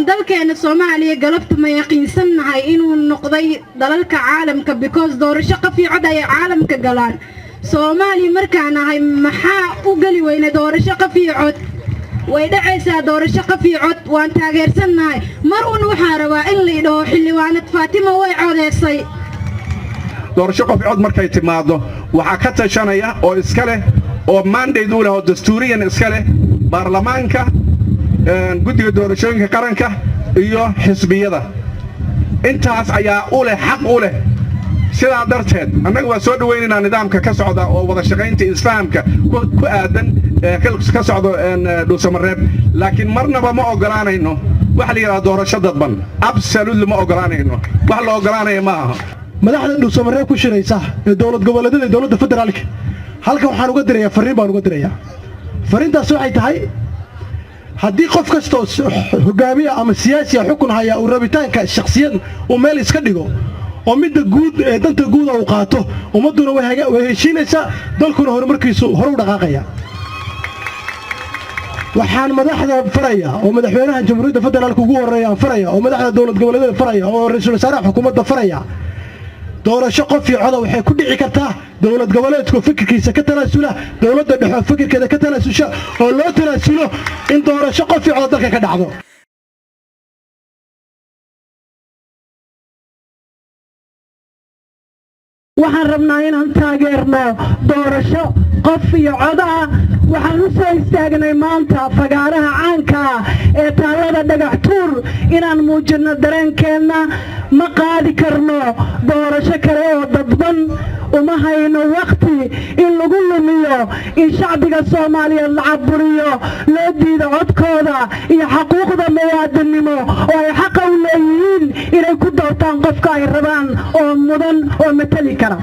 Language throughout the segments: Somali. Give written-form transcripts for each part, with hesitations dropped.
dalkeena Soomaaliya galabta ma yaqiinsannahay inuu noqday dalalka caalamka because doorasho qafiicad ay caalamka galaan Soomaaliya markaan ahay maxaa u gali weynay doorasho qafiicad way dhacaysaa doorasho qafiicad waan taageersannahay mar waxa rabaa in la idho xilliwaanad Fatima way codeysay doorasho qafiicad markay timaado waxa ka tashanaya oo iska leh oo mandate u leh oo dastuuriyan iska leh baarlamaanka guddiga doorashooyinka qaranka iyo xisbiyada intaas ayaa u leh xaq u leh sidaa darteed annaga waa soo dhaweynaynaa nidaamka ka socda oo wada shaqaynta isfahamka ku aadan ka socdo dhuusamareeb laakiin marnaba ma ogolaanayno wax la yiraahdo doorasho dadban absolutely ma ogolaanayno wax la ogolaanayo ma aha madaxda dhuusamareeb ku shiraysa ee dawlad goboleedyada dawladda federaalka halkan waxaan uga dirayaa fariin baan uga dirayaa fariintaas waxay tahay haddii qof kasta hogaamiye ama siyaasi xukun haya uu rabitaanka shakhsiyad uu meel iska dhigo oo midda guud ee danta guud uu qaato ummaduna way heshiinaysaa dalkuna horumarkiisu hor u dhaqaaqaya waxaan madaxda faraya oo madaxweynaha jamhuuriyadda federaalka ugu horeeya faraya oo madaxda dawlad goboleedyada faraya oo ra'iisul wasaaraha xukuumadda faraya doorasho qafiicada waxay ku dhici kartaa dawlad goboleedku fikirkiisa ka tanaasula dawladda dhexe fikirkeeda ka tanaasusha oo loo tanaasulo in doorasho qafiicada dalka ka dhacdo waxaan rabnaa inaan taageerno doorasho qafiicada waxaan u soo istaagnay maanta fagaaraha caanka ee taalada dhagax tuur inaan muujino dareenkeena ma qaadi karno doorasho kale oo dadban uma hayno waqti in lagu lumiyo in shacbiga Soomaaliyeed la caburiyo loo diido codkooda iyo xuquuqda muwaadinimo oo ay xaq u leeyihiin inay ku doortaan qofka ay rabaan oo mudan oo matali kara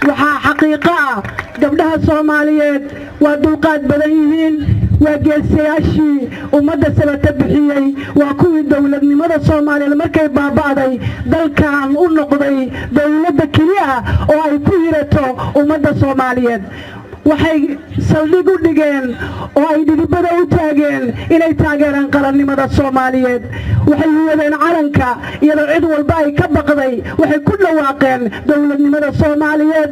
waxa xaqiiqo ah gabdhaha Soomaaliyeed waa dulqaad badan yihiin waa geesiyaashii ummadda sabata bixiyay waa kuwii dawladnimada Soomaaliyeed markay baaba'day dalkan u noqday dawladda kaliya oo ay ku hirato ummadda Soomaaliyeed waxay saldhig u dhigeen oo ay dhibada u taageen inay taageeraan qarannimada Soomaaliyeed waxay wadeen calanka iyadoo cid walba ay ka baqday waxay ku dhawaaqeen dawladnimada Soomaaliyeed